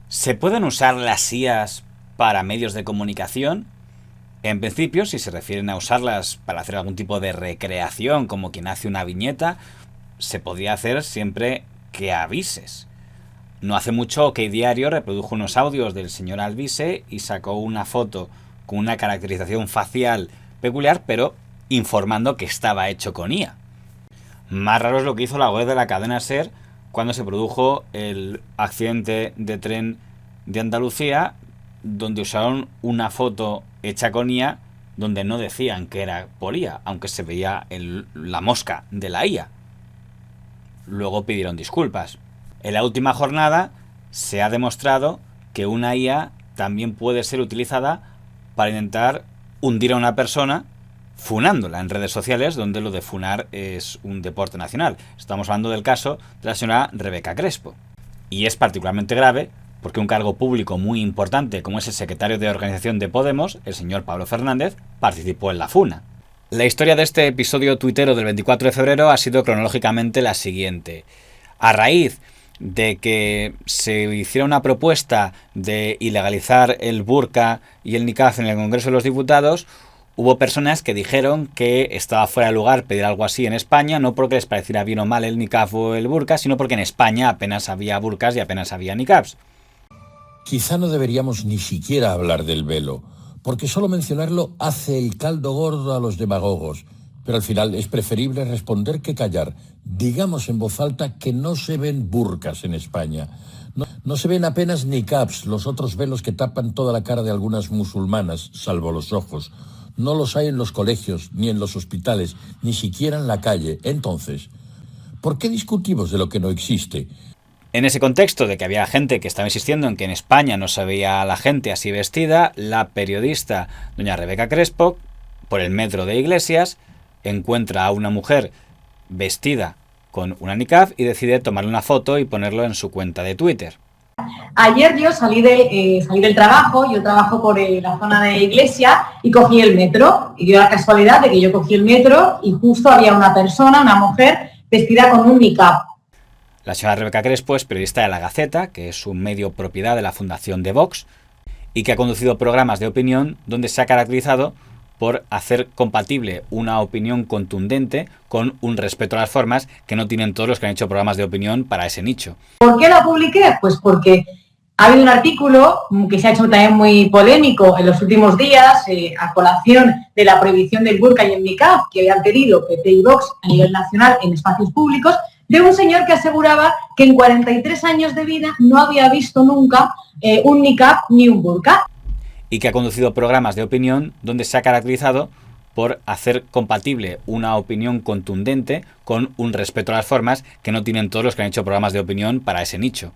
¿Se pueden usar las IAs para medios de comunicación? En principio, si se refieren a usarlas para hacer algún tipo de recreación, como quien hace una viñeta, se podría hacer siempre que avises. No hace mucho OK Diario reprodujo unos audios del señor Alvise y sacó una foto con una caracterización facial peculiar, pero informando que estaba hecho con IA. Más raro es lo que hizo la web de la cadena SER cuando se produjo el accidente de tren de Andalucía, donde usaron una foto hecha con IA donde no decían que era por IA, aunque se veía la mosca de la IA. Luego pidieron disculpas. En la última jornada se ha demostrado que una IA también puede ser utilizada para intentar hundir a una persona funándola en redes sociales, donde lo de funar es un deporte nacional. Estamos hablando del caso de la señora Rebeca Crespo. Y es particularmente grave porque un cargo público muy importante, como es el secretario de organización de Podemos, el señor Pablo Fernández, participó en la funa. La historia de este episodio tuitero del 24 de febrero ha sido cronológicamente la siguiente. A raíz de que se hiciera una propuesta de ilegalizar el burka y el niqab en el Congreso de los Diputados, hubo personas que dijeron que estaba fuera de lugar pedir algo así en España, no porque les pareciera bien o mal el niqab o el burka, sino porque en España apenas había burkas y apenas había niqabs. Quizá no deberíamos ni siquiera hablar del velo, porque solo mencionarlo hace el caldo gordo a los demagogos. Pero al final es preferible responder que callar. Digamos en voz alta que no se ven burkas en España. No se ven apenas niqabs, los otros velos que tapan toda la cara de algunas musulmanas, salvo los ojos. No los hay en los colegios, ni en los hospitales, ni siquiera en la calle. Entonces, ¿por qué discutimos de lo que no existe? En ese contexto de que había gente que estaba insistiendo en que en España no se veía a la gente así vestida, la periodista doña Rebeca Crespo, por el metro de Iglesias, encuentra a una mujer vestida con una niqab y decide tomarle una foto y ponerlo en su cuenta de Twitter. Ayer yo salí del trabajo, yo trabajo por la zona de Iglesia y cogí el metro. Y dio la casualidad de que yo cogí el metro y justo había una persona, una mujer, vestida con un niqab. La señora Rebeca Crespo es periodista de La Gaceta, que es un medio propiedad de la Fundación de Vox, y que ha conducido programas de opinión donde se ha caracterizado por hacer compatible una opinión contundente con un respeto a las formas que no tienen todos los que han hecho programas de opinión para ese nicho. ¿Por qué la publiqué? Pues porque ha habido un artículo que se ha hecho también muy polémico en los últimos días a colación de la prohibición del burka y el niqab que habían pedido PP y Vox a nivel nacional en espacios públicos, de un señor que aseguraba que en 43 años de vida no había visto nunca un niqab ni un burka. Y que ha conducido programas de opinión donde se ha caracterizado por hacer compatible una opinión contundente con un respeto a las formas que no tienen todos los que han hecho programas de opinión para ese nicho.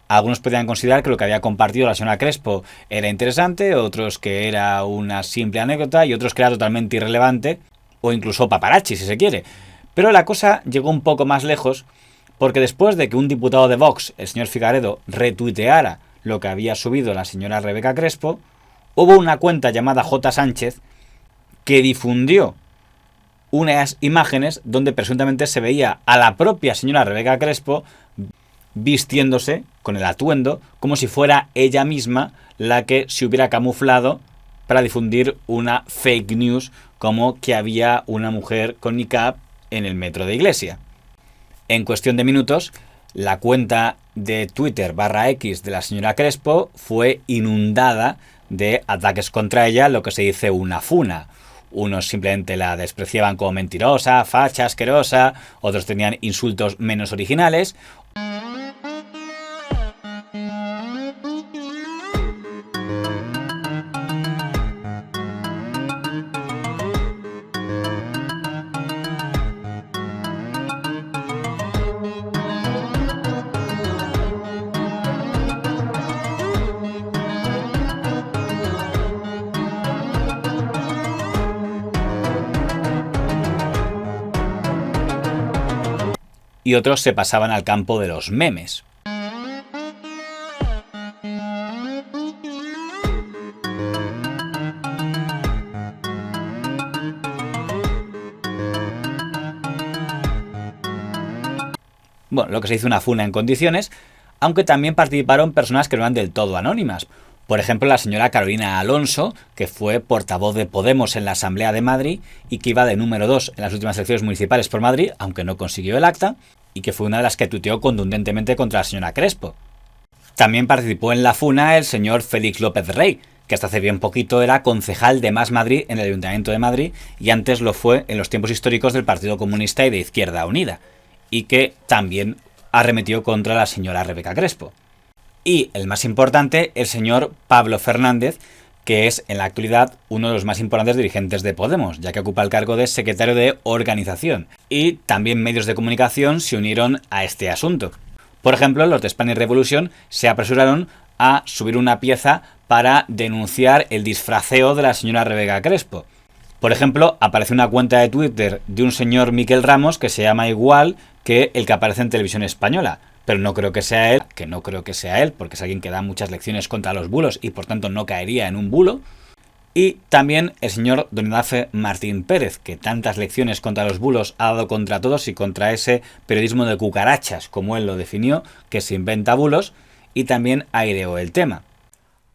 Algunos podrían considerar que lo que había compartido la señora Crespo era interesante, otros que era una simple anécdota y otros que era totalmente irrelevante o incluso paparazzi si se quiere. Pero la cosa llegó un poco más lejos porque después de que un diputado de Vox, el señor Figaredo, retuiteara lo que había subido la señora Rebeca Crespo, hubo una cuenta llamada J. Sánchez que difundió unas imágenes donde presuntamente se veía a la propia señora Rebeca Crespo vistiéndose con el atuendo como si fuera ella misma la que se hubiera camuflado para difundir una fake news como que había una mujer con niqab en el metro de Iglesia. En cuestión de minutos, la cuenta de Twitter /X de la señora Crespo fue inundada de ataques contra ella, lo que se dice una funa. Unos simplemente la despreciaban como mentirosa, facha, asquerosa, otros tenían insultos menos originales. Y otros se pasaban al campo de los memes. Bueno, lo que se hizo una funa en condiciones, aunque también participaron personas que no eran del todo anónimas. Por ejemplo, la señora Carolina Alonso, que fue portavoz de Podemos en la Asamblea de Madrid y que iba de número 2 en las últimas elecciones municipales por Madrid, aunque no consiguió el acta, y que fue una de las que tuiteó contundentemente contra la señora Crespo. También participó en la funa el señor Félix López Rey, que hasta hace bien poquito era concejal de Más Madrid en el Ayuntamiento de Madrid y antes lo fue en los tiempos históricos del Partido Comunista y de Izquierda Unida, y que también arremetió contra la señora Rebeca Crespo. Y el más importante, el señor Pablo Fernández, que es en la actualidad uno de los más importantes dirigentes de Podemos, ya que ocupa el cargo de secretario de organización. Y también medios de comunicación se unieron a este asunto. Por ejemplo, los de Spanish Revolution se apresuraron a subir una pieza para denunciar el disfraceo de la señora Rebeca Crespo. Por ejemplo, aparece una cuenta de Twitter de un señor Miquel Ramos que se llama igual que el que aparece en Televisión Española, pero no creo que sea él, porque es alguien que da muchas lecciones contra los bulos y por tanto no caería en un bulo. Y también el señor Don Ignacio Martín Pérez, que tantas lecciones contra los bulos ha dado contra todos y contra ese periodismo de cucarachas, como él lo definió, que se inventa bulos, y también aireó el tema.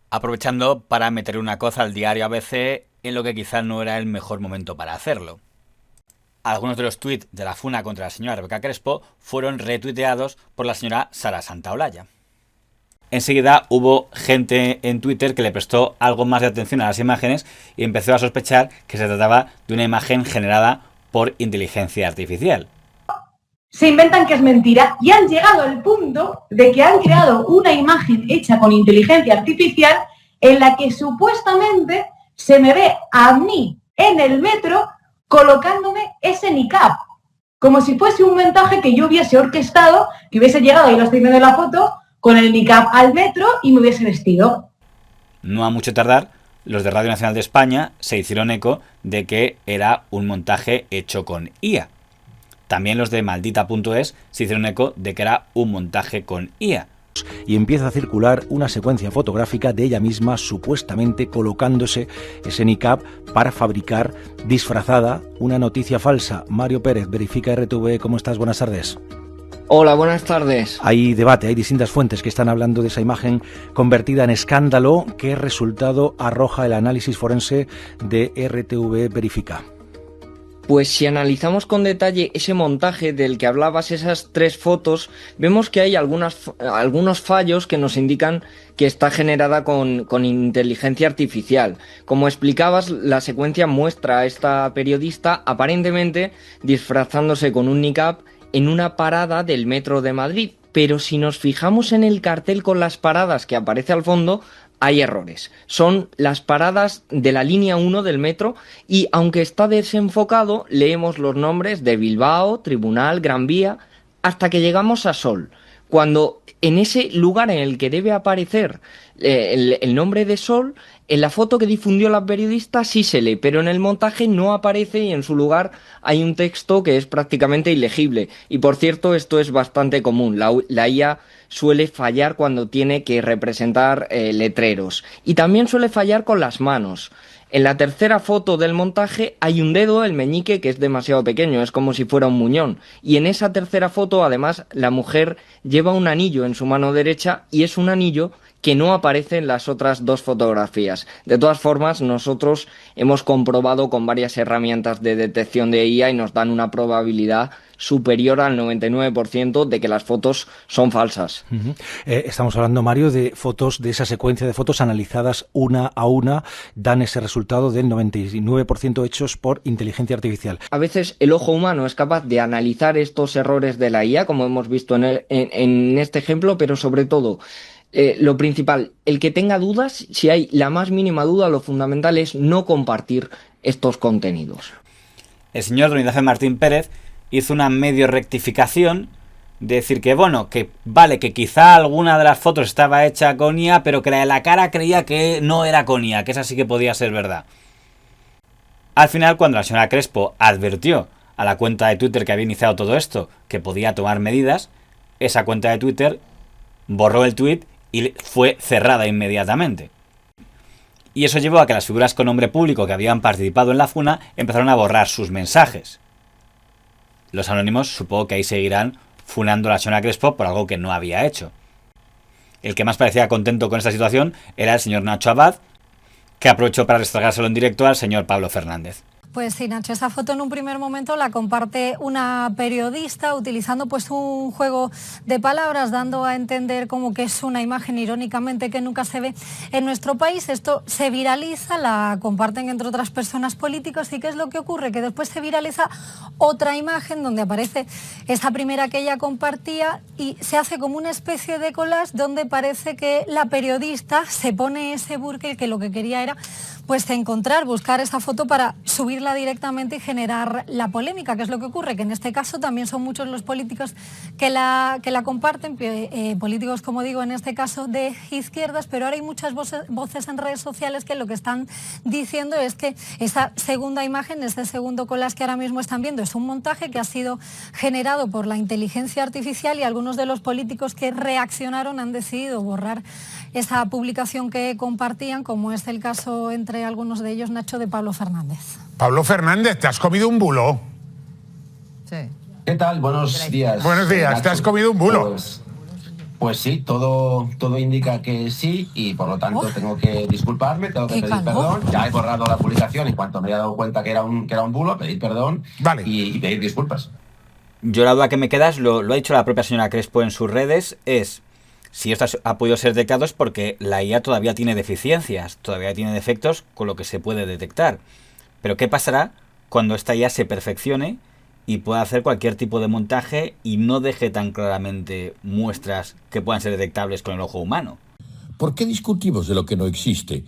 Aprovechando para meter una coza al diario ABC en lo que quizá no era el mejor momento para hacerlo. Algunos de los tweets de la funa contra la señora Rebeca Crespo fueron retuiteados por la señora Sara Santaolalla. Enseguida hubo gente en Twitter que le prestó algo más de atención a las imágenes y empezó a sospechar que se trataba de una imagen generada por inteligencia artificial. Se inventan que es mentira y han llegado al punto de que han creado una imagen hecha con inteligencia artificial en la que supuestamente se me ve a mí en el metro colocándome ese niqab, como si fuese un montaje que yo hubiese orquestado, que hubiese llegado, ahí lo estoy viendo en la foto, con el niqab al metro y me hubiese vestido. No a mucho tardar, los de Radio Nacional de España se hicieron eco de que era un montaje hecho con IA. También los de Maldita.es se hicieron eco de que era un montaje con IA. Y empieza a circular una secuencia fotográfica de ella misma supuestamente colocándose ese niqab para fabricar disfrazada una noticia falsa. Mario Pérez, Verifica RTV, ¿cómo estás? Buenas tardes. Hola, buenas tardes. Hay debate, hay distintas fuentes que están hablando de esa imagen convertida en escándalo. ¿Qué resultado arroja el análisis forense de RTV Verifica? Pues si analizamos con detalle ese montaje del que hablabas, esas 3 fotos, vemos que hay algunos fallos que nos indican que está generada con inteligencia artificial. Como explicabas, la secuencia muestra a esta periodista aparentemente disfrazándose con un niqab en una parada del metro de Madrid, pero si nos fijamos en el cartel con las paradas que aparece al fondo, hay errores. Son las paradas de la línea 1 del metro y aunque está desenfocado, leemos los nombres de Bilbao, Tribunal, Gran Vía, hasta que llegamos a Sol. Cuando en ese lugar en el que debe aparecer el nombre de Sol, en la foto que difundió la periodista sí se lee, pero en el montaje no aparece y en su lugar hay un texto que es prácticamente ilegible. Y por cierto, esto es bastante común. La IA suele fallar cuando tiene que representar letreros. Y también suele fallar con las manos. En la tercera foto del montaje hay un dedo, el meñique, que es demasiado pequeño, es como si fuera un muñón. Y en esa tercera foto, además, la mujer lleva un anillo en su mano derecha y es un anillo que no aparece en las otras 2 fotografías. De todas formas, nosotros hemos comprobado con varias herramientas de detección de IA y nos dan una probabilidad superior al 99% de que las fotos son falsas. Estamos hablando, Mario, de fotos, de esa secuencia de fotos analizadas una a una, dan ese resultado del 99% hechos por inteligencia artificial. A veces el ojo humano es capaz de analizar estos errores de la IA, como hemos visto en este ejemplo, pero sobre todo, lo principal, el que tenga dudas, si hay la más mínima duda, lo fundamental es no compartir estos contenidos. El señor Don Ignacio Martín Pérez hizo una medio rectificación de decir que bueno, que vale, que quizá alguna de las fotos estaba hecha con IA, pero que la de la cara creía que no era con IA, que esa sí que podía ser verdad. Al final, cuando la señora Crespo advirtió a la cuenta de Twitter que había iniciado todo esto, que podía tomar medidas, esa cuenta de Twitter borró el tweet y fue cerrada inmediatamente. Y eso llevó a que las figuras con nombre público que habían participado en la funa empezaron a borrar sus mensajes. Los anónimos supongo que ahí seguirán funando a la señora Crespo por algo que no había hecho. El que más parecía contento con esta situación era el señor Nacho Abad, que aprovechó para restregárselo en directo al señor Pablo Fernández. Pues sí, Nacho, esa foto en un primer momento la comparte una periodista utilizando pues un juego de palabras, dando a entender como que es una imagen irónicamente que nunca se ve en nuestro país. Esto se viraliza, la comparten entre otras personas políticas. ¿Y qué es lo que ocurre? Que después se viraliza otra imagen donde aparece esa primera que ella compartía y se hace como una especie de collage donde parece que la periodista se pone ese burka, que lo que quería era pues buscar esa foto para subirla directamente y generar la polémica, que es lo que ocurre, que en este caso también son muchos los políticos que la comparten, políticos, como digo, en este caso de izquierdas, pero ahora hay muchas voces en redes sociales que lo que están diciendo es que esa segunda imagen, este segundo collage que ahora mismo están viendo, es un montaje que ha sido generado por la inteligencia artificial y algunos de los políticos que reaccionaron han decidido borrar esa publicación que compartían, como es el caso entre algunos de ellos, Nacho, de Pablo Fernández. Pablo Fernández, ¿te has comido un bulo? Sí. ¿Qué tal? Buenos días. Buenos días, Nacho. ¿te has comido un bulo? Pues sí, todo indica que sí y por lo tanto tengo que disculparme, tengo que pedir perdón. Ya he borrado la publicación en cuanto me he dado cuenta que era un bulo, pedir perdón y pedir disculpas. Yo la duda que me queda es, lo ha dicho la propia señora Crespo en sus redes, es si esto ha podido ser detectado es porque la IA todavía tiene deficiencias, todavía tiene defectos con lo que se puede detectar. Pero ¿qué pasará cuando esta IA se perfeccione y pueda hacer cualquier tipo de montaje y no deje tan claramente muestras que puedan ser detectables con el ojo humano? ¿Por qué discutimos de lo que no existe?